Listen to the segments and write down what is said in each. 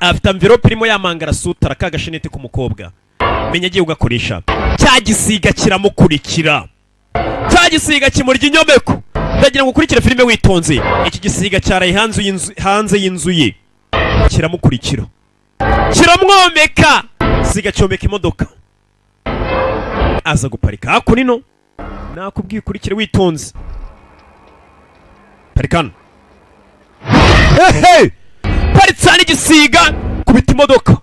afite envelope irimo yamangara sutara ka gashenete k'umukobwa menya agiye ugakoresha cya gisiga kiramukurikira cya gisiga kimurya inyomeko ndagira ngo ukurikire filime witonze iki gisiga cyaraye hanze y'inzu ye kiramukurikira kiramwomeka siga cyomeka imodoka aza guparika hakunino nakubwiye ukurikire witonze parikana hehe paritsana igisiga kubita imodoka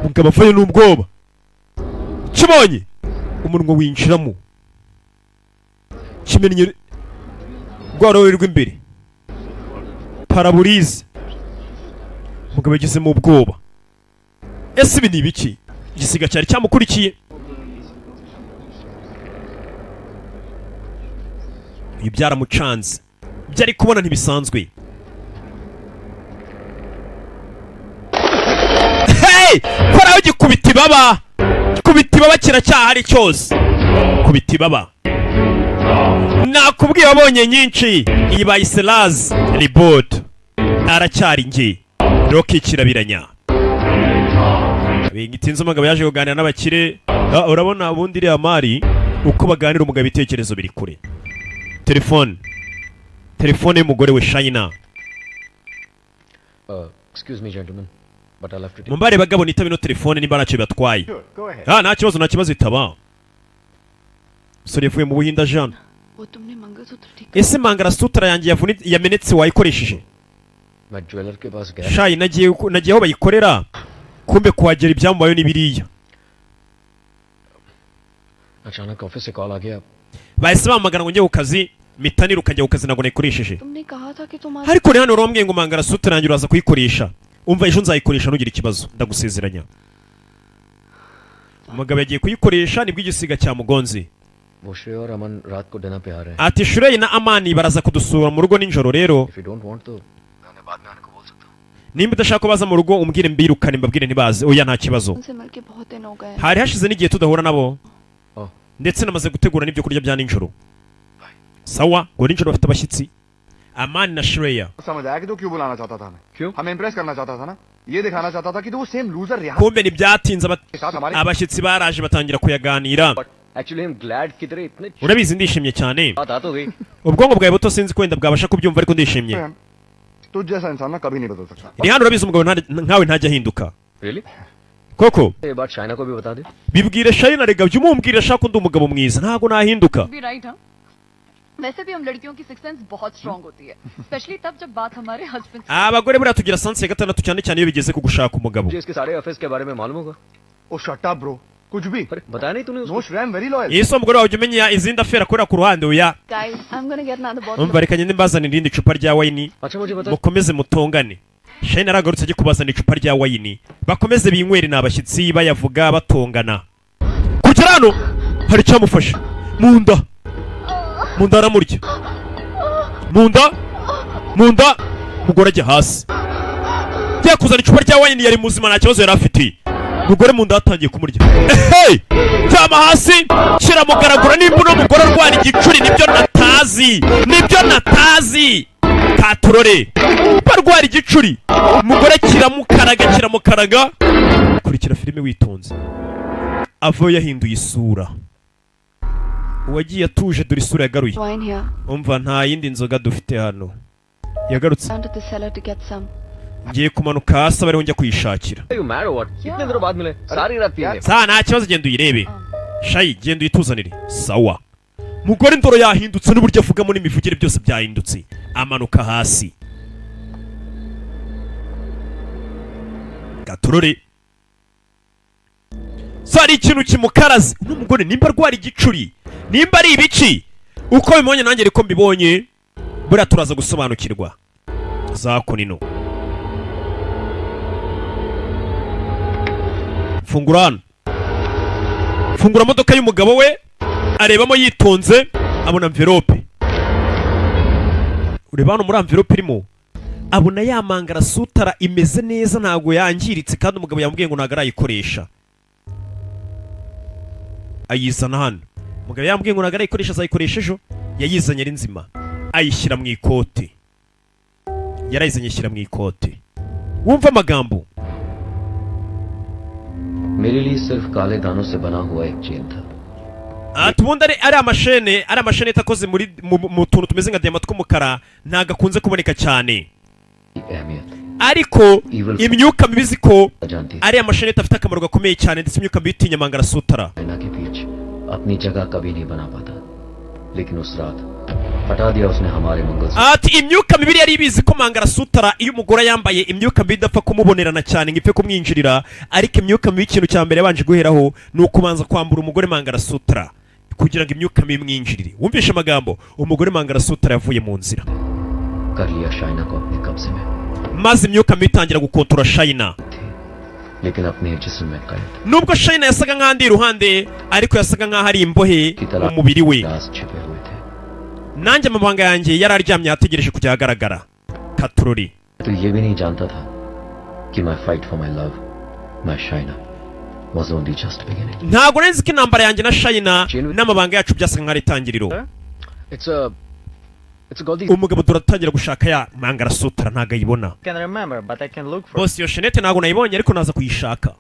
mugabo avuye n'ubwoba kibonye umunwa winjiramo kimenye rwaro rw'imbere paraburize mugabo yagize mu bwoba ese ibi ni ibiki igisiga cyari cyamukurikiye ibyaramucanze byari kubona ntibisanzwe hey koraho gikubita ibaba kiracyahari cyose kubita ibaba nakubwiye wabonye nyinshi iyi bayiselazi ribot aracyari nge roki kirabiranya bingitinze umugabo yaje kuganira n'abakire urabona ubundi iriya mari uko baganira umugabo ibitekerezo biri kure telefone y'umugore we Shayina excuse me gentlemen but I'll have to mumbare bagabo nitabe no telefone nimba nacyo batwaye nta kibazo itaba sore yavuye mu Buhinda Jean ese mangara sutra yanjye yamenetse wayikoresheje Shayi nagiye aho bayikorera kumbe kuhagera ibyambayo n'ibiriya अचानक ऑफिस से कॉल आ गया bahise bamagana ngo njye ku kazi mitanira ukajya ku kazi ntabwo nayikoresheje ariko ni hano urambwiye ngo mangara sutra yanjye uraza kuyikoresha umva ejo nzayikoresha ntugire ikibazo ndagusezeranya umugabo yagiye kuyikoresha nibwo igisiga cyamugonze ati Shurey na Amani baraza kudusura mu rugo ninjoro rero nimba udashaka ko baza mu rugo umbwire mbirukane mbabwire ntibaze oya nta kibazo hari hashize n'igihe tudahura nabo ndetse namaze gutegura n'ibyo kurya bya ninjoro sawa ngo ninjoro bafite abashyitsi Amani na Shreya kumbe ntibyatinze abashyitsi baraje batangira kuyaganira urabizi ndishimye cyane ubwonko bwawe buto sinzi ko wenda bwabasha kubyumva ariko ndishimye iri hano urabizi umugabo nkawe ntajya ahinduka koko bibwire Shayina rega byo umumbwire ashaka undi umugabo mwiza ntago nahinduka वैसे भी हम लड़कियों की six sense बहुत स्ट्रांग होती है स्पेशली तब जब बात हमारे husband abagore buriya tugira sanse ya gatandatu cyane cyane iyo bigeze ku gushaka umugabo इसके सारे ऑफिस के बारे में मालूम होगा ओ शट अप ब्रो कुछ भी बताया नहीं तूने नो श्रेम very loyal yeso umugore wawe umenya izindi afera akorera ku ruhande oya guys I'm going to get another bottle umva reka ngende mbazana irindi cupa rya wayini mukomeze mutongane Shayina aragarutse agiye kubazana icupa rya wayini bakomeze binywere n'abashyitsi bayavuga batongana kugera hano hari cyamufasha munda aramurya munda mugore ajya hasi jya kuzana icupa rya wayini yari muzima nta kibazo yari afite mugore munda atangiye kumurya cyama hasi kiramugaragura nimba uno mugore arwara igicuri nibyo natazi katurore barwara igicuri umugore kiramukaraga kurikira filime witonze avuye yahinduye isura uwagiye atuje dore isura yagaruye umva nta yindi nzoga dufite hano yagarutse ngiye kumanuka hasi abariho njya kuyishakira nta kibazo genda uyirebe Shayi genda uyituzanire sawa mugore ndoro yahindutse n'uburyo avugamo n'imivugire byose byahindutse amanuka hasi gaturore sari ikintu kimukaraze uno mugore nimba arwara igicuri nimba ari ibiki uko bimubonye nanjye ariko mbibonye buriya turaza gusobanukirwa zako nino fungura modoka y'umugabo we arebamo yitonze abona envelope ureba hano muri envelope irimo abona yamangara sutara imeze neza ntago yangiritse kandi umugabo yambwiye ngo ntago arayikoresha ayizana hano umugabo yambwiye ngo ntago arayikoresha azayikoresha ejo yayizanye ari nzima ayishyira mu ikote yarayizanye ashyira mu ikote wumva amagambo मेरे लिए सिर्फ काले दानों से बना हुआ एक चेन था ubundi ari amashene itakoze mu tuntu tumeze nka diamant tw'umukara ntago akunze kuboneka cyane ariko imyuka mibi ziko ari amashene afite akamaro gakomeye cyane ndetse imyuka mibi itinya mangarasutara अपनी जगह कभी नहीं बना पाता लेकिन उस रात हटा दिया उसने हमारे mangalsutra ati imyuka mibi yari ibizi ko mangarasutara iyo umugore yambaye imyuka mibi idapfa kumubonerana cyane ngipfe kumwinjirira ariko imyuka mibi ikintu cya mbere yabanje guheraho ni ukubanza kwambura umugore mangarasutara kugira ngo imyuka mibi mwinjirire wumvishe amagambo umugore mangarasutara yavuye mu nzira कर लिया शाइना को अपने कब्जे में maze imyuka mibi itangira gukontora Shaina लेकिन अपने जिस्म में कैद nubwo Shaina yasaga nk'andi iruhande ariko yasaga nk'aho ari imbohe mu mubiri we छिपे हुए थे nanjye amabanga yanjye yari aryamye ategereje kujya ahagaragara Katurori तो ये भी नहीं जानता था कि my fight for my love my Shaina was only just beginning ntago nzi ko intambara yanjye na Shaina n'amabanga yacu byasaga nk'ari itangiriro umugabo turatangira gushaka ya mangarasutara ntago ayibona bose iyo shenete ntago nayibonye ariko naza kuyishaka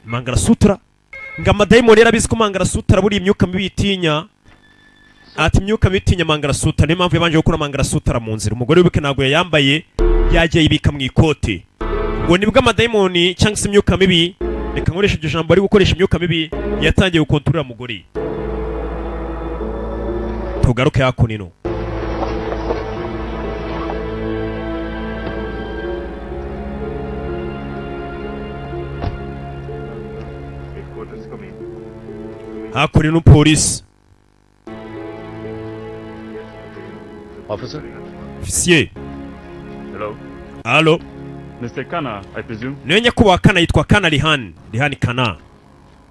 mangarasutara ngo amadayimoni yarabizi ko mangarasutara buri imyuka mibi itinya ati imyuka mibi itinya mangarasutara niyo mpamvu yabanje gukura mangarasutara mu nzira umugore wibuke ntago yayambaye yagiye yibika mu ikote ngo nibwo amadayimoni cyangwa se imyuka mibi reka nkoresha iryo jambo ari gukoresha imyuka mibi yatangiye gukontorora umugore tugaruke hakunino hakurino polisi officer officier Hello, allo Mr. Kana, I presume. niyo nyakubahwa Kana yitwa Kana Rihani Kana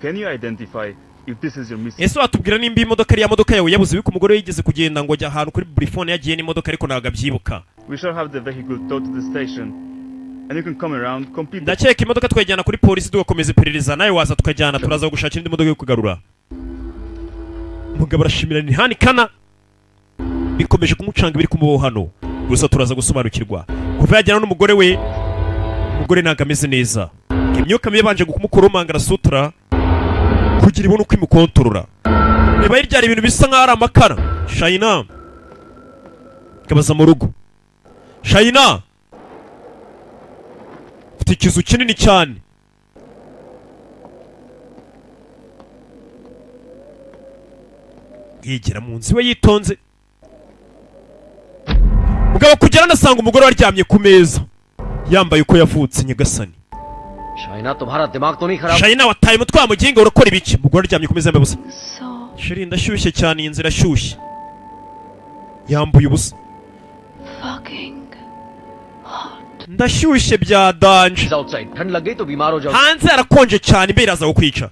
Can you identify if this is your missing? ese watubwira nimba imodoka ari ya modoka yawe yabuze biko umugore yigeze kugenda ngo ajya ahantu kuri burifone yagiye n'imodoka ariko ntabwo abyibuka We shall have the vehicle towed to the station, and you can come around, complete the... ndakeka imodoka twajyana kuri polisi tugakomeza iperereza nawe waza tukajyana turaza gushakira indi modoka yo kugarura umugabo arashimira Rihani Kana bikomeje kumucanga biri kumubaho hano gusa turaza gusobanukirwa kuva yajyana n'umugore we umugore ntabwo ameze neza imyuka mibi yabanje kumukura mangarasutara kugira ibone uko imukontorora niba yiryara ibintu bisa nk'aho ari amakara Shaina kabaza mu rugo Shaina ufite ikizu kinini cyane yigera mu nzu we yitonze mugabo kugera nasanga umugore waryamye ku meza yambaye uko yavutse nyagasani Shaina तुम्हारा दिमाग तो नहीं खराब Shaina wataye umutwe wa muginga urakora ibiki umugore aryamye ku meza yambaye ubusa shiri ndashyushye cyane iyi nzira ashyushye yambuye ubusa ndashyushye bya danje outside ठंड लग गई तो बीमार हो जाओ hanze harakonje cyane imbere iraza kukwica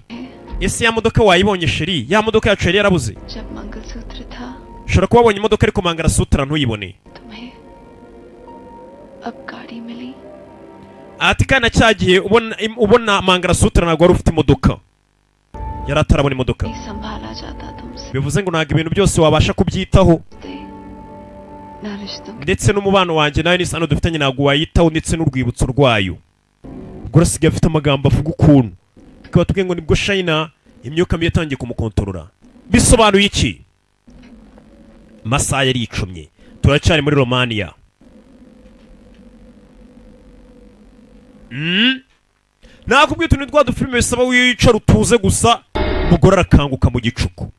ese ya modoka wayibonye shiri ya modoka yacu yari yarabuze जब मंगलसूत्र था ushobora kuba wabonye imodoka ariko mangarasutara ntuyibone तुम्हें अब गाड़ी मिली ati kana cyagiye ubona mangarasutara ntabwo wari ufite imodoka yari atarabona imodoka नहीं संभाला जाता तुमसे bivuze ngo ntabwo ibintu byose wabasha kubyitaho ना रिश्तों ndetse n'umubano wanjye nawe n'isano dufitanye ntabwo wayitaho ndetse n'urwibutso rwayo ubwo urasigaye afite amagambo avuga ukuntu tukaba tubwiye ngo nibwo Shaina imyuka mibi yatangiye kumukontorora bisobanuye iki amasaha yari yicumye turacyari muri Romania nakubwiye utuntu twa dufilime bisaba wicara utuze gusa umugore arakanguka mu gicuku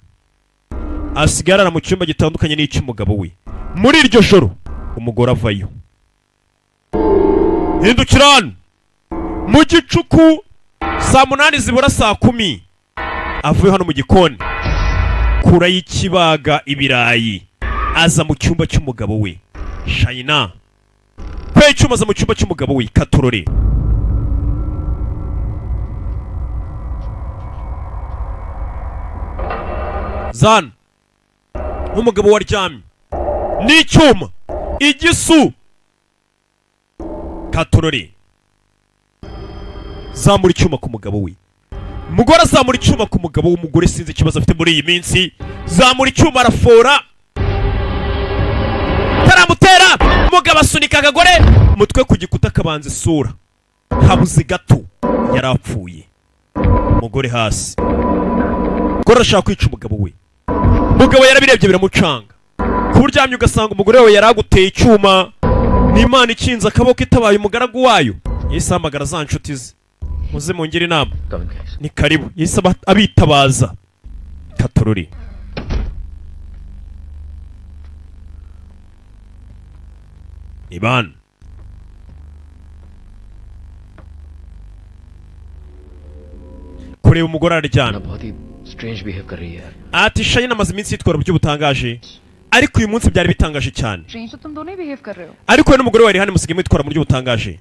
asigara mu cyumba gitandukanye n'icy'umugabo we muri iryo joro umugore avayo hindukira hano mu gicuku saa 8 zibura saa 10 avuye hano mu gikoni kura y'ikibaga ibirayi aza mu cyumba cy'umugabo we Shaina kwe icyuma aza mu cyumba cy'umugabo we Katurore zan nk'umugabo waryamye n'icyuma igisu Katurore zamura icyuma ku mugabo we umugore azamura icyuma ku mugabo w'umugore sinzi ikibazo afite muri iyi minsi zamura icyuma arafora taramutera umugabo asunika akagore umutwe ku gikuta akabanza isura habuze gato yarapfuye umugore hasi. Umugore arashaka kwica umugabo we. Umugabo yarabirebye biramucanga. Kuryamye ugasanga umugore we yaraguteye icyuma. N'Imana ikinze akaboko itabaye umugaragu wayo. Yese amagara za nshuti ze. Muze mungire inama. Ni karibu. Yese abitabaza. Katorori. Iban. Kureba umugore araryamye. Ati Shayina amaze iminsi yitwara buryo butangaje. Ariko uyu munsi byari bitangaje cyane. Ariko we n'umugore wari hano musige mwitwara mu buryo butangaje.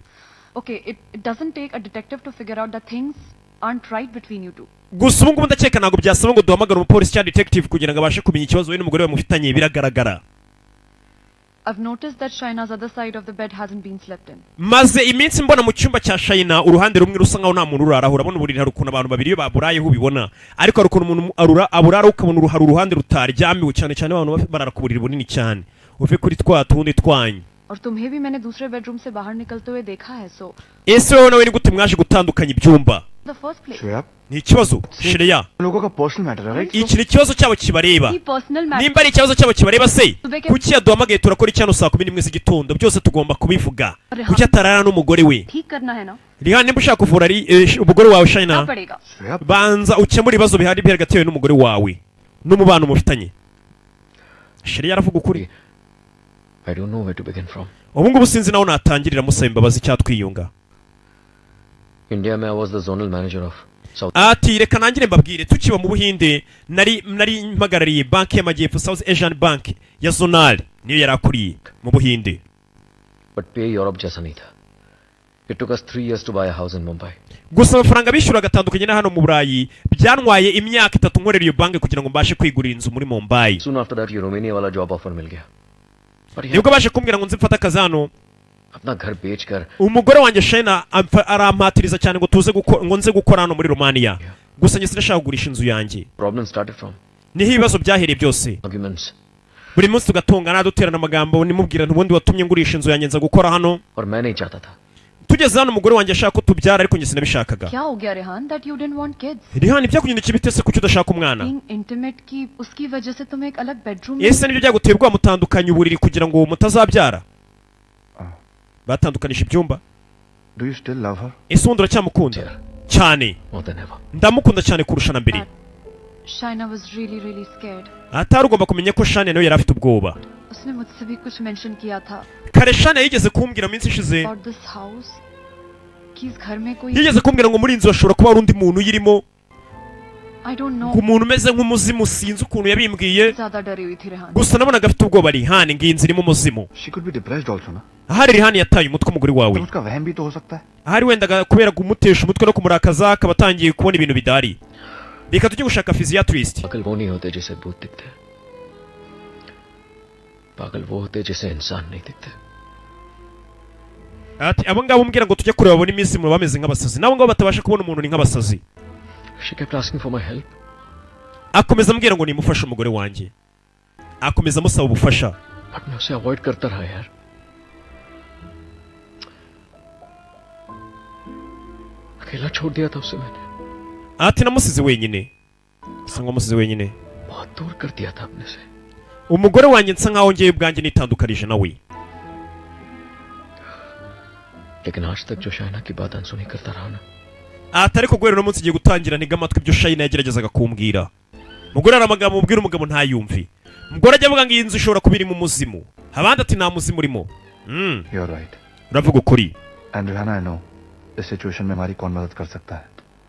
Okay, it doesn't take a detective to figure out that things aren't right between you two. Gusa ubu ngubu ndakeka ntabwo byasaba ngo duhamagare umupolisi cyangwa detective kugira ngo abashe kumenya ikibazo we n'umugore we mufitanye biragaragara. I've noticed that Shaina's other side of the bed hasn't been slept in. Maze iminsi mbona mu cyumba cya Shaina uruhande rumwe rusa nkaho nta muntu uraraho. Urabona uburiri hari ukuntu abantu babiri baburayeho ubibona. Ariko hari ukuntu umuntu aburara ukabona uruhande rutaryamiwe cyane cyane abantu barara ku buriri bunini cyane. Uve kuri tundi twanyu. और तुम्हें भी मैंने दूसरे बेडरूम से बाहर निकलते हुए देखा है सो ese wowe nawe ni gute mwaje gutandukanya ibyumba the first place Shreya ni ikibazo Shreya लोगों का पर्सनल मैटर है right iki ni ikibazo cyabo kibareba की personal matter nimba ari ikibazo cyabo kibareba se kuki yaduhamagaye turakora icyano saa 11 z'igitondo byose tugomba kubivuga kuki atarara n'umugore we ठीक करना है ना Rihan nimba ushaka kuvura ari umugore wawe Shaina क्या पड़ेगा Shreya banza ukemura ibibazo bihari bihari hagati yawe n'umugore wawe n'umubano mufitanye Shreya aravuga ukuri I don't know where to begin from. ubu ngubu sinzi naho natangirira musaba imbabazi cyatwiyunga India I was the zonal manager of South. ati reka nangire mbabwire tukiba mu Buhinde nari mpagarariye banki y'amajyepfo South Asian Bank ya zonal niyo yarakuriye mu Buhinde But pay Europe just Anita. It took us 3 years to buy a house in Mumbai. gusa amafaranga bishyura agatandukanye na hano mu Burayi byantwaye imyaka 3 nkorera iyo banki kugira ngo mbashe kwigurira inzu muri Mumbai Soon after that, Romania wala job offer mil gaya. nibwo baje kumbwira ngo nzi mfata akazi hano अपना घर बेचकर umugore wanjye Shaina arampatiriza cyane ngo tuze ngo nze gukora hano muri Romania gusa njye sinashaka kugurisha inzu yanjye problem started from niho ibibazo byahereye byose arguments buri munsi tugatongana duterana amagambo nimubwira ntubundi watumye ngurisha inzu yanjye nza gukora hano और मैं नहीं चाहता था tugeze hano umugore wanjye ashaka ko tubyara ariko njye sinabishakaga क्या हो गया Rehan that you didn't want kids Rihan ibyakugendekeye bite se kuki udashaka umwana being intimate की उसकी वजह से तुम्हें एक अलग bedroom ese nibyo byaguteye ubwoba mutandukanye uburiri kugira ngo mutazabyara batandukanije ibyumba Do you still love her? ese ubundi uracyamukunda cyane more than ever. ndamukunda cyane kurusha na mbere Shaina was really scared atari ugomba kumenya ko Shane nawe yari afite ubwoba उसने मुझसे भी कुछ मेंशन किया था kare Shane yigeze kumbwira minsi ishize about this house कि इस घर में कोई yigeze kumbwira ngo muri inzu hashobora kuba hari undi muntu uyirimo I don't know ngo umuntu umeze nk'umuzimu sinzi ukuntu yabimbwiye ज्यादा डरी हुई थी Rehan gusa nabonaga afite ubwoba Rihan ngo iyi nzu irimo umuzimu She could be depressed also ना ahari Rihan yataye umutwe umugore wawe तो उसका वहम भी तो हो सकता है ahari wenda kubera kumutesha umutwe no kumurakaza akaba atangiye kubona ibintu bidari reka tujye gushaka physiatrist पागल वो नहीं होते जिसे भूत दिखते पागल वो होते जिसे इंसान नहीं दिखते ati abo ngabo umbwira ngo tujye kureba babona iminsi mu bameze nk'abasazi nabo ngabo batabasha kubona umuntu ni nk'abasazi she kept asking for my help akomeza ambwira ngo nimufashe umugore wanjye akomeza amusaba ubufasha but मैं उसे अवॉइड करता रहा यार अकेला छोड़ दिया था उसे मैंने ati namusize wenyine nsa nk'amusize wenyine बहुत दूर कर दिया था अपने से umugore wanjye nsa nk'aho ngewe ubwanjye nitandukanije nawe लेकिन आज तक जो शाइना की बात अनसुनी करता रहा ना ati ariko guhera uno munsi igiye gutangira ntega amatwi ibyo Shaina yageragezaga kumbwira umugore hari amagambo mubwira umugabo ntayumve umugore ajya avuga ngo iyi nzu ishobora kuba irimo umuzimu abandi ati nta muzimu urimo You're right. uravuga ukuri And Rihanna, I know इस सिचुएशन में हमारी कौन मदद कर सकता है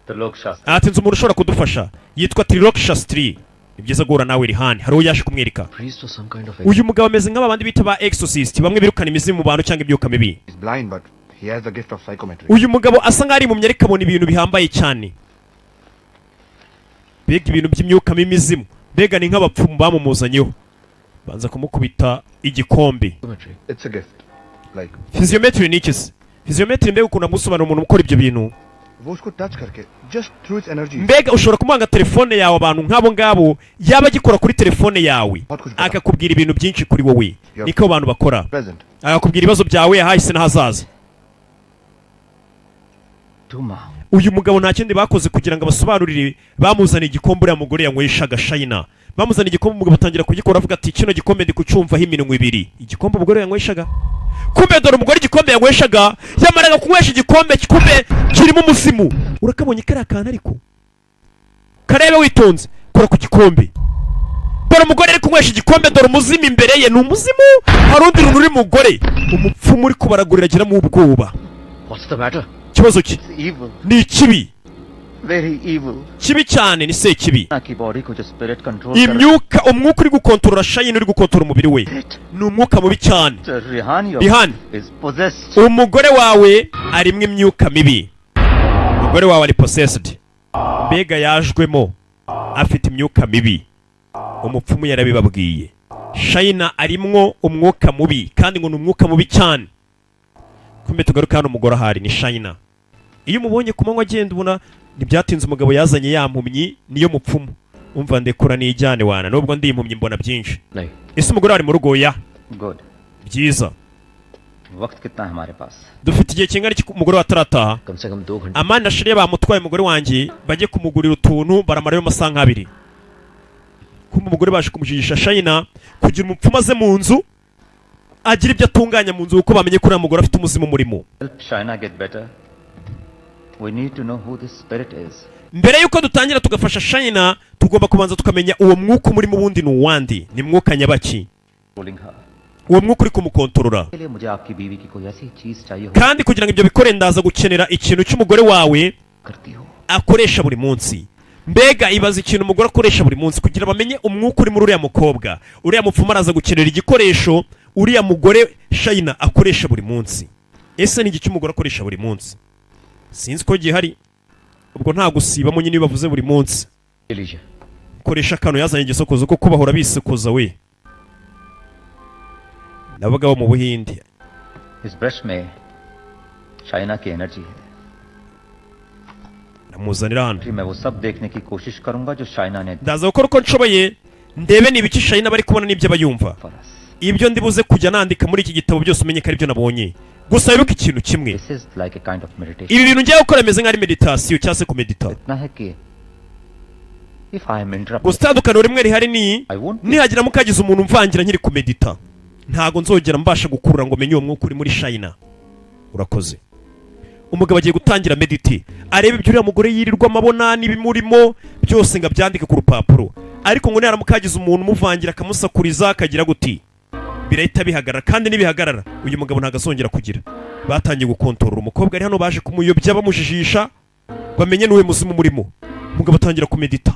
त्रिलोक Shastri ati nzi umuntu ushobora kudufasha yitwa Trilok Shastri ni byiza guhura nawe Rihan hari uwo yaje kumwereka priest was some kind of uyu mugabo ameze nk'abandi bita ba exorcist bamwe birukana imizimu mu bantu cyangwa ibyuka mibi He's blind but he has the gift of psychometry. uyu mugabo asa nk'aho ari impumyi ariko abona ibintu bihambaye cyane mbega ibintu by'imyuka m'imizimu mbega ni nk'abapfumu bamumuzanyeho banza kumukubita igikombe psychometry. It's a gift. Like physiometry ni iki se physiometry mbega ukunda gusobanura umuntu ukora ibyo bintu वो उसको टच करके just through its energy mbega ushobora kumwanga telefone yawe abantu nk'abo ngabo yaba agikora kuri telefone yawe akakubwira ibintu byinshi kuri wowe niko abantu bakora present. akakubwira ibibazo byawe ahahise n'ahazaza uyu mugabo nta kindi bakoze kugira ngo abasobanurire, bamuzaniye igikombe uriya mugore yanyweshaga China. Bamuzaniye igikombe, umugabo atangira kugikora avuga ati kino gikombe ndi kucyumvaho iminwa ibiri. Igikombe umugore yanyweshaga, kumbe dore umugore igikombe yanyweshaga yamaraga kunywesha igikombe kumbe kirimo umuzimu. Urakabonye kariya kantu ariko karebe witonze, kora ku gikombe. Dore umugore ari kunywesha igikombe, dore umuzimu imbere ye, ni umuzimu. Hari undi runtu uri mugore, umupfumu uri kubaragurira agira mu ubwoba. What's the matter? Kibazo ki? Evil. Ni ikibi. Very evil. Kibi cyane, ni se kibi. की body को जो spirit control Imyuka, umwuka uri gukontorora China, uri gukontorora umubiri we, ni umwuka mubi cyane. Rihan is possessed. Umugore wawe arimwo imyuka mibi. Umugore wawe ari possessed. Mbega yajwemo, afite imyuka mibi. Umupfumu yarabibabwiye. China arimwo umwuka mubi, kandi ngo ni umwuka mubi cyane. Kumbe tugaruka hano umugore ahari ni China. Iyo umubonye ku manywa agenda ubona ntibyatinze umugabo yazanye ya mpumyi niyo mupfumu. Umva ndekura nijyane wana, nubwo ndi impumyi mbona byinshi. Ese umugore ari mu rugo ya? Good. Byiza. वक्त कितना है हमारे पास? Dufite igihe kingana iki umugore watarataha? कम से कम 2 घंटे. Amani ashiriye bamutwaye umugore wanjye bajye kumugurira utuntu baramara yo masaha abiri. Kumbe umugore baje kumujijisha China kugira umupfumu aze mu nzu agira ibyo atunganya mu nzu uko bamenye ko uriya mugore afite umuzimu murimo. Help China get better. We need to know who this spirit is. Mbere yuko dutangira tugafasha China, tugomba kubanza tukamenya uwo mwuka muri mu bundi nuwandi, ni mwuka nyabaki. Uwo mwuka uri kumukontorora. Kandi kugira ngo ibyo bikore ndaza gukenera ikintu cy'umugore wawe akoresha buri munsi. Mbega ibaza ikintu umugore akoresha buri munsi kugira bamenye umwuka uri muri uriya mukobwa. Uriya mupfumu araza gukenera igikoresho uriya mugore China akoresha buri munsi. Ese ni iki umugore akoresha buri munsi? Sinzi ko gihari. Ubwo nta gusibamo nyine bavuze buri munsi. Koresha kano yazanye igisokozo ko bahora bisokoza we. Nabagabo mu Buhindi. His brush में China की एनर्जी है. Namuzanira hano. मैं वो सब देखने की कोशिश करूंगा जो China ने. Ndaza gukora uko nshoboye ndebe niba iki China bari kubona n'ibyo bayumva. Ibyo ndibuze kujya nandika muri iki gitabo byose umenye ko ari byo nabonye. Gusa wibuke ikintu kimwe. Ibi bintu ngiye gukora meze nk'ari meditation cyangwa se kumedita. Gutandukana rimwe rihari ni nihagira mukagize umuntu mvangira nkiri kumedita, ntago nzogera mbasha gukurura ngo menye uwo mwuka uri muri China. Urakoze. Umugabo agiye gutangira medite, arebe ibyo uriya mugore yirirwa amabona n'ibimurimo byose ngo abyandike ku rupapuro. Ariko ngo naramukagize umuntu muvangira akamusakuriza akagira guti birahita bihagarara, kandi nibihagarara uyu mugabo ntagasongera kugira. Batangiye gukontorora umukobwa ari hano, baje kumuyobya bamujijisha bamenye n'uwe muzimu murimo. Umugabo atangira kumedita,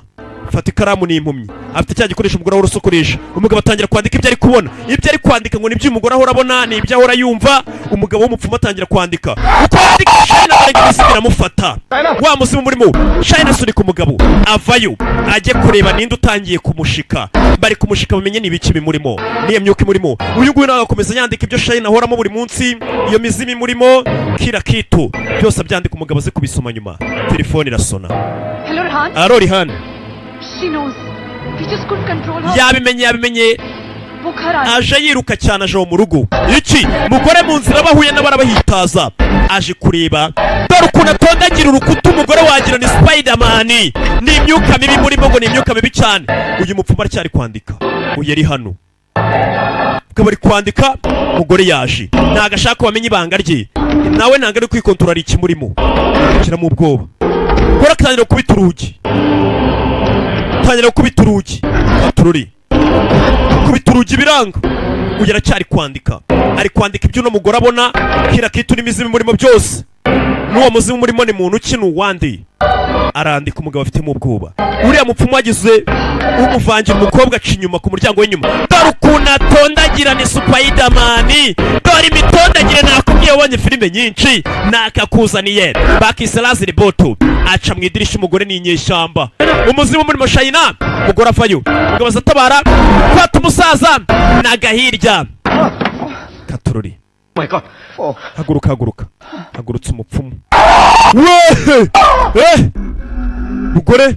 fata ikaramu n'impumyi, afite cya gikoresho umugore ahora usokoresha. Umugabo atangira kwandika ibyo ari kubona, ibyo ari kwandika ngo nibyo umugore ahora abona, ni ibyo ahora yumva. Umugabo w'umupfumu atangira kwandika, uko yandika China barega bisibira mufata wa muzimu murimo. China sunika umugabo avayo ajye kureba ninde utangiye kumushika. Bari kumushika bamenye n'ibiki bimurimo, niyo myuka imurimo. Uyu nguyu nawe akomeza yandika ibyo China ahoramo buri munsi, iyo mizimu imurimo kira kitu byose abyandika. Umugabo aze kubisoma nyuma telefone irasona. Hello Rihan. Aro Rihan. She knows. We just couldn't control her. Yabimenye aje yiruka cyane aje mu rugo. Iki mugore mu nzira bahuye n'abarabahitaza aje kureba, dore ukuntu atondagira urukuta umugore wagira ni Spiderman. Ni imyuka mibi murimo, ngo ni imyuka mibi cyane. Uyu mupfumu aracyari kwandika, uyu ari hano bari kwandika. Umugore yaje ntago ashaka bamenye ibanga rye, nawe ntago ari kwikontorora iki murimo, kira mu ubwoba. Gora atangira kubita urugi, tangira kubita urugi, atururi kubita urugi biranga. Uyu aracyari kwandika, ari kwandika ibyo uno mugore abona kira kitu n'imizimu murimo byose. N'uwo muzimu murimo ni muntu ukina uwandi. Arandika, umugabo afite mu ubwoba. Uriya mupfumu wagize umuvangira umukobwa aca inyuma ku muryango w'inyuma. Dore ukuntu atondagira ni Spiderman, dore imitondagire nakubwiye wabonye filime nyinshi nakakuzaniye. Bakise Lazari Boto aca mu idirisha, umugore ni inyeshyamba. Umuzimu muri China, umugore avayo, umugabo azatabara kwata umusaza nagahirya. Katururi haguruka haguruka, hagurutse umupfumu. Mugore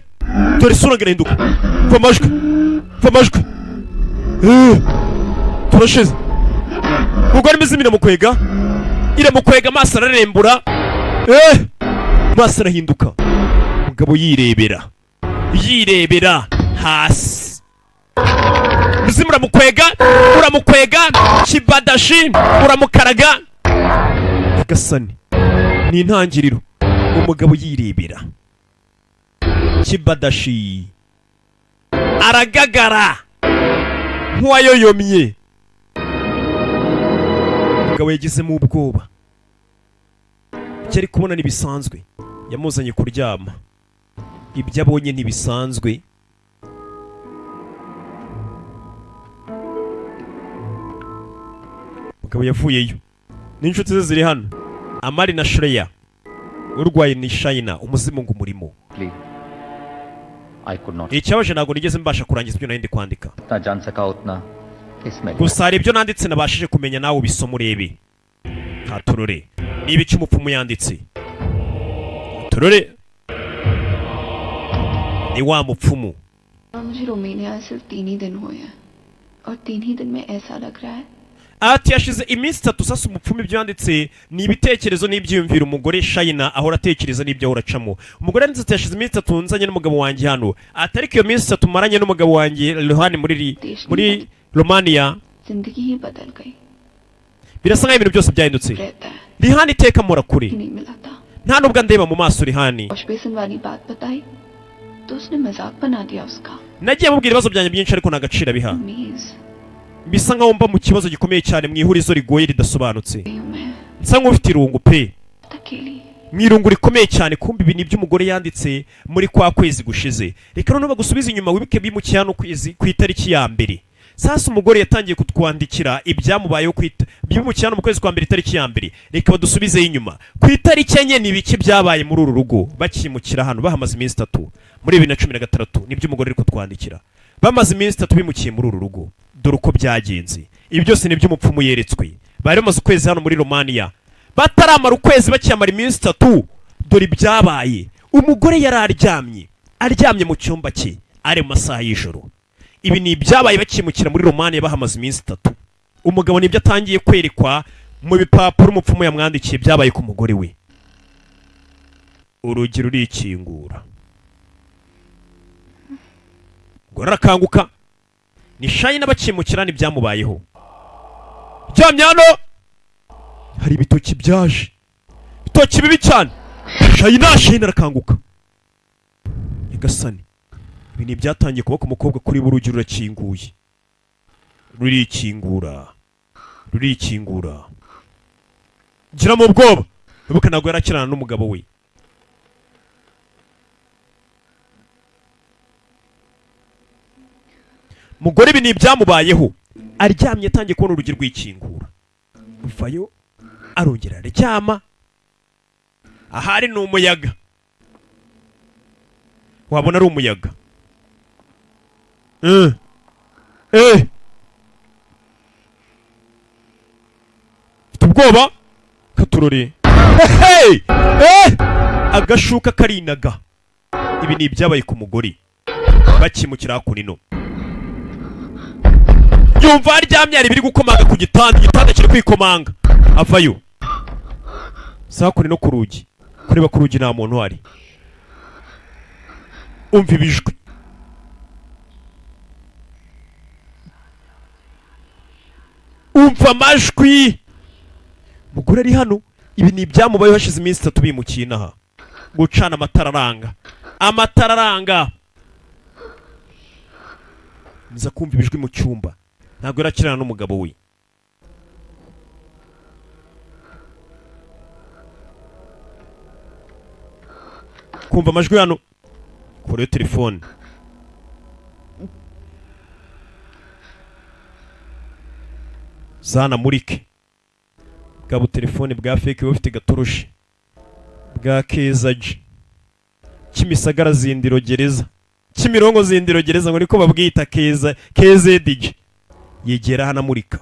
dore isura ngirahinduka, va amajwi va amajwi. Turashize. Mugore imizimu iramukwega, iramukwega, amaso ararembura. amaso arahinduka, umugabo yirebera hasi. Muzimu uramukwega kibadashi uramukaraga. Agasani ni intangiriro. Umugabo yirebera kibadashi aragagara nk'uwayoyomye. Umugabo yagizemo ubwoba, ibyo ari kubona ntibisanzwe. Yamuzanye kuryama, ibyo abonye ntibisanzwe. Umugabo yavuyeyo n'inshuti ze ziri hano, Amari na Shreya. Urwaye ni Shaina, umuzimu ngo umurimo. I could not. Icyabaje ntabwo nigeze mbasha kurangiza ibyo nari ndi kwandika. Itna jaan saka utna isme. Gusa hari ibyo nanditse nabashije kumenya, nawe ubisoma urebe. Katurore niba icyo umupfumu yanditse. Turore ni wa mupfumu. मुझे रोमानिया सिर्फ 3 ही दिन हुए हैं और 3 ही दिन में ऐसा लग रहा है ati yashize iminsi 3 sasa umupfumu ibyo yanditse ni ibitekerezo n'ibyiyumvira umugore Shaina ahora atekereza n'ibyo ahora acamo. Umugore yanditse yashize iminsi 3 nzanye n'umugabo wanjye hano, atariko iyo minsi 3 maranye n'umugabo wanjye Rohani muri Romania जिंदगी ही बदल गई birasa nk'aho ibintu byose byahindutse. रहता है Rihani iteka mura kure, नहीं मिला था nta nubwo ndeba mu maso Rihani. Wash basin वाली बात बताई तो उसने मजाक बना दिया उसका Nagiye mubwira ibibazo byanjye byinshi ariko nagacira biha. मीज Bisa nkaho mba mu kibazo gikomeye cyane mu ihurizo rigoye ridasobanutse. मैं Nsa nk'ufite irungu pe, अकेली mwirungu rikomeye cyane. Kumbi ibi nibyo umugore yanditse muri kwa kwezi gushize. Reka none bagusubiza inyuma wibuke bimukiye hano kwezi ku itariki ya mbere. Sasa umugore yatangiye kutwandikira ibyamubayeho bimukiye hano mu kwezi kwa mbere itariki ya mbere. Reka badusubize inyuma ku itariki enye ni biki byabaye muri uru rugo bakimukira hano bahamaze iminsi 3 muri 2016. Nibyo umugore ari kutwandikira, bamaze iminsi 3 bimukiye muri uru rugo. Dore uko byagenze. Ibi byose nibyo umupfumu yeretswe. Bari bamaze ukwezi hano muri Romania, bataramara ukwezi bakiyamara iminsi 3. Dore ibyabaye. Umugore yari aryamye mu cyumba cye ari mu masaha y'ijoro. Ibi ni ibyabaye bakimukira muri Romania bahamaze iminsi 3. Umugabo nibyo atangiye kwerekwa mu bipapuro umupfumu yamwandikiye byabaye ku mugore we. Urugi rurikingura, ngo arakanguka. Ni Shaina bakimukira n'ibyamubayeho. Ryamye hano hari ibitoki byaje, ibitoki bibi cyane. Shaina arakanguka. Nyagasani, ibi ni byatangiye kuba ku mukobwa kuri burugi rurakinguye. Rurikingura. Gira mu bwoba. Ibuka ntabwo yarakirana n'umugabo we. Mugore ibi ni ibyamubayeho. Aryamye atangiye kubona urugi rwikingura. Vayo arongera aryama. Ahari ni umuyaga. Wabona ari umuyaga. Ubwoba katurore. Agashuka karinaga. Ibi ni ibyabaye ku mugore bakimukira hakurino. Yumva aryamye ari biri gukomanga ku igitanda kiri kwikomanga. Avayo sakurino ku rugi, kureba ku rugi nta muntu hari. Umva ibijwi. Umva amajwi. Mugore ari hano. Ibi ni ibyamubayeho hashize iminsi 3 bimukiye inaha. Gucana amatara aranga. Niza kumva ibijwi mu cyumba. Ntabwo yarakirana n'umugabo we. Kumva amajwi hano. Kure telefone. Zana murike. Bwa telefone bwa fake bufite gatoroshi. Bwa kezaji. Kimisagara zindiro gereza. Kimirongo zindiro gereza ngo niko babwita KZDG. Yegera hana murika.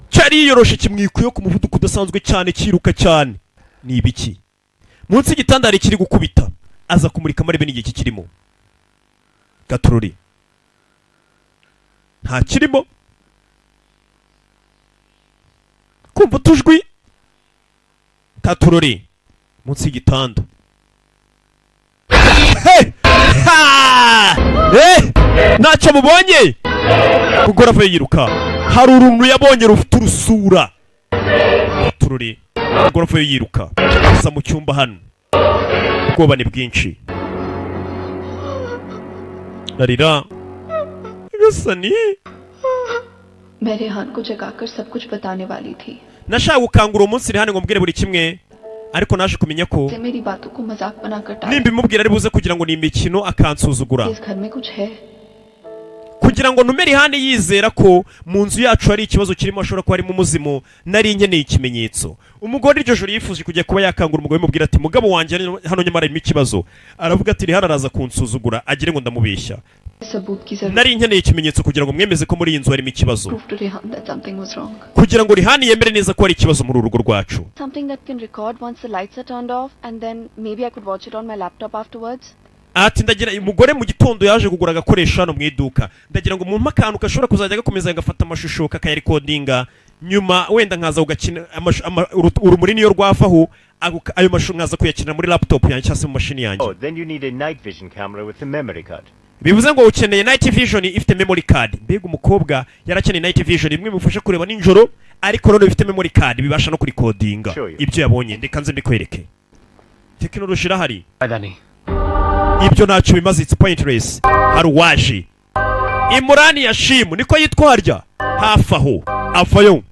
Cyari yoroshe kimwikuye ku muvuduko udasanzwe cyane kiruka cyane. Ni ibiki? Munsi y'igitanda hari kiri gukubita. Aza kumurika marebe n'igihe kikirimo. Gatururi. Nta kirimo. Kumva tujwi. Gatururi. munsi y'igitanda. Hey! Ntacyo mubonye. Umugore avuye yiruka. Hari uruntu yabonye rufite urusura. Tururi. Umugore avuye yiruka. Asa mu cyumba hano. Ubwoba ni bwinshi. Narira. Gasani. मैं रेहान को जगाकर सब कुछ बताने वाली थी. Nashaka gukangura umunsi Rihane ngo mbwire buri kimwe, ariko naje kumenya ko मेरी बातों को मजाक बनाकर टाल. nimba imubwira ari buze kugira ngo ni imikino akansuzugura. इस घर में कुछ है. Kugira ngo ntume Rihane yizera ko mu nzu yacu hari ikibazo kirimo ashobora kuba harimo umuzimu, nari nkeneye ikimenyetso. Umugore iryo joro yifuje kujya kuba yakangura umugabo mubwira ati mugabo wanjye hano nyamara harimo ikibazo. Aravuga ati Rihane araza kunsuzugura agire ngo ndamubeshya. Nari nkeneye ikimenyetso kugira ngo mwemeze ko muri iyi nzu harimo ikibazo. Kugira ngo Rihane yemere neza ko hari ikibazo muri urugo rwacu. Something that can record once the lights are turned off and then maybe I could watch it on my laptop afterwards. Ati ndagira umugore mu gitondo yaje kugura agakoresho hano mu iduka. Ndagira ngo umuntu akantu gashobora kuzajya gakomeza gafata amashusho kakayarekodinga nyuma wenda nkaza ugakina urumuri niyo rwafaho ayo mashusho nkaza kuyakina muri laptop yanjye cyangwa se mu mashini yanjye. Oh, then you need a night vision camera with a memory card. Bivuze ngo ukeneye night vision ifite memory card. Mbega umukobwa yarakeneye night vision imwe bimufasha kureba ninjoro ariko none bifite memory card bibasha no kurikodinga ibyo yabonye. Ndeka nze mbikwereke. Technology irahari. Ibyo ntacyo bimaze, it's pointless. Hari uwaje Imurani Yashimu niko yitwarya hafi aho avayo.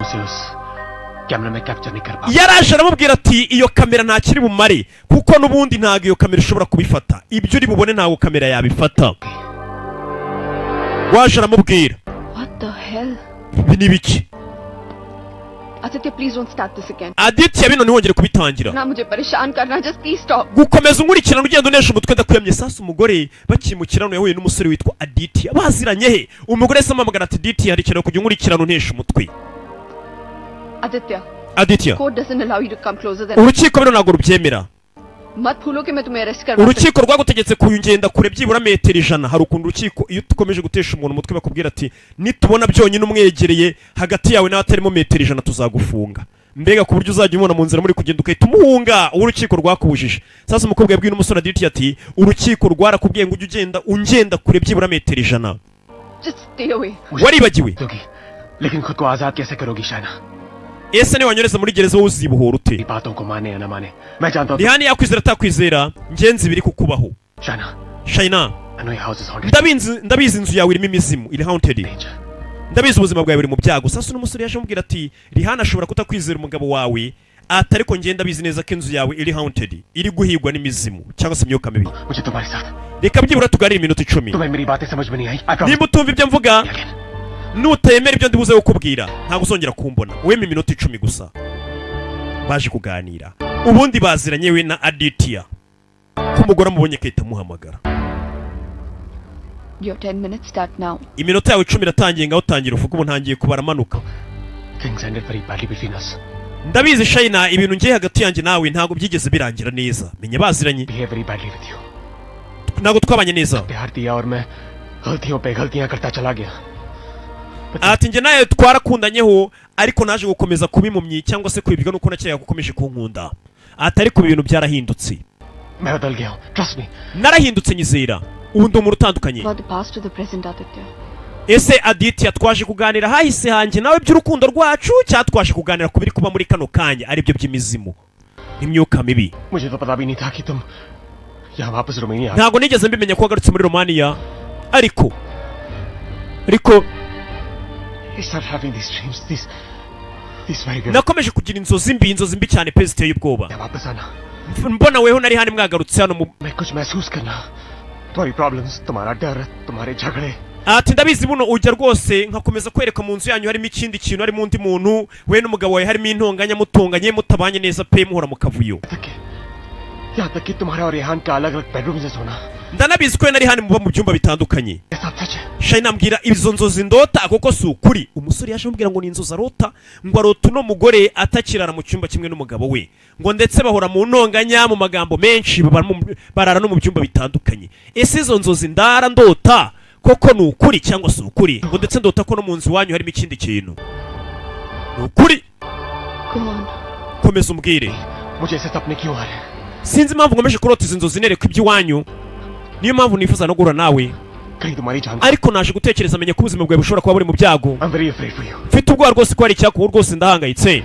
Yaraje aramubwira ati iyo kamera nta kiri bumare kuko nubundi ntago iyo kamera ishobora kubifata. Ibyo uri bubone ntago kamera yabifata. Waje aramubwira What the hell? Bini biki? Aditya, please don't start this again. Aditya bino ntiwongere kubitangira. Na mujhe pareshan karna, just please stop. Gukomeza unkurikirana ugenda unesha umutwe ndakuyamye. Sasa umugore bakimukirano yahuye n'umusore witwa Aditya. Baziranye he? Umugore samamagara ati Aditya hari cyane kujya unkurikirana unesha umutwe. Aditya, court doesn't allow you to come closer than. Urukiko bino ntago rubyemera. Mat bhulo ke main tumhe arrest karwa. Urukiko rwagutegetse kuyungenda kure byibura metero 100. Hari ukuntu urukiko iyo tukomeje gutesha umuntu umutwe bakubwira ati nitubona byonyine umwegereye hagati yawe n'atarimo metero 100 tuzagufunga. Mbega ku buryo uzajya umubona mu nzira muri kugenda ukahita umuhunga urukiko rwakubujije. Sasa umukobwa yabwiye n'umusore Aditya ati urukiko rwarakubwiye ngo ungenda kure byibura metero 100. Just stay away. Waribagiwe? लेकिन खुद को आजाद कैसे करोगी Shaina? Ese ni wanyereza muri gereza wowe uzibohora ute? बातों को माने या ना माने मैं जानता हूं. Rihane yakwizera atakwizera ngenzi biri kukubaho. Shaina, ndabizi inzu yawe irimo imizimu, iri haunted. Ndabizi ubuzima bwawe buri mu byago. Sasa n'umusore yaje amubwira ati Rihane ashobora kutakwizera umugabo wawe atari ko ngenda bizi neza ko inzu yawe iri haunted, iri guhigwa n'imizimu cyangwa se imyuka mibi. Reka byibura tuganire iminota 10. Nimba utumva ibyo mvuga nutemera ibyo ndibuze gukubwira nta gusongera kumbona. Wema iminota 10 gusa. Baje kuganira. Ubundi baziranye we na Aditya. Kumugora mubonye kahita muhamagara. Your 10 minutes start now. Iminota yawe 10 iratangiye ngaho utangira uvuga ubu ntangiye kubara manuka. Things ended very badly between us. Ndabizi Shaina ibintu ngiye hagati yanjye nawe ntago byigeze birangira neza. Menye baziranye. Behave very badly with you. Ntago twabanye neza. प्यार दिया और मैं गलतियों पे गलतियां करता चला गया. Ati nge naye twarakundanyeho ariko naje gukomeza kubimumyi cyangwa se kwibwa nuko nakeye gukomeje kunkunda. Atari ku bintu byarahindutse. मैं बदल गया हूं. Trust me. Narahindutse nyizera. Ubu ndo mu rutandukanye. For the past to the present Aditya. Ese Aditya twaje kuganira hahise hanjye nawe by'urukundo rwacu cyatwaje kuganira kubiri kuba muri kano kanya ari byo by'imizimu. Imyuka mibi. मुझे तो पता भी नहीं था कि तुम यहाँ वापस Romania. Ntago nigeze mbimenya ko wagarutse muri Romania. Ariko nakomeje kugira inzozi mbi cyane pe ziteye ubwoba. Mbona weho nari hano mwagarutse hano mu ati ndabizi buno ujya rwose nkakomeza kwereka mu nzu yanyu harimo ikindi kintu harimo undi muntu we n'umugabo wawe harimo intonganya mutonganye mutabanye neza pe muhora mu kavuyo. Ndanabizi ko nari hano muba mu byumba bitandukanye. Shaina mbwira izo nzozi ndota kuko si ukuri. Umusore yaje amubwira ngo ni inzozi arota ngo arota uno mugore atakirana mu cyumba kimwe n'umugabo we ngo ndetse bahora mu ntonganya mu magambo menshi barara no mu byumba bitandukanye. Ese izo nzozi ndara ndota koko ni ukuri cyangwa si ukuri? Ngo ndetse ndota ko no mu nzu wanyu harimo ikindi kintu. Ni ukuri? Komeza umbwire. sinzi impamvu nkomeje kurota izi nzozi nereka iby'iwanyu, niyo mpamvu nifuza no guhura nawe, कहीं तुम्हारी जान ariko naje gutekereza menye ko ubuzima bwawe bushobora kuba buri mu byago. I'm very afraid for you. Mfite ubwoba rwose ko hari icyakuba rwose ndahangayitse.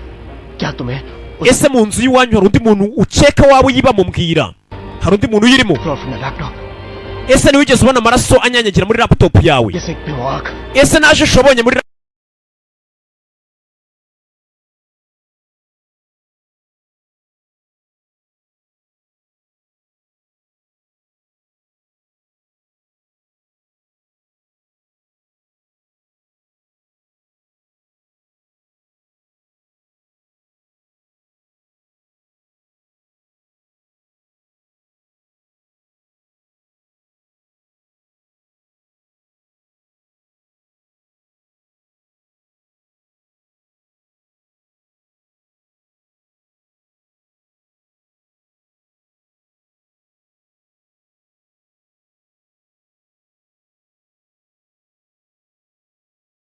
क्या तुम्हें Ese mu nzu y'iwanyu hari undi muntu ukeka waba uyibamo mbwira? Hari undi muntu uyirimo? from the laptop Ese ntiwigeze ubona amaraso anyanyagira muri laptop yawe? जैसे एक बेवाक Ese naje shobonye muri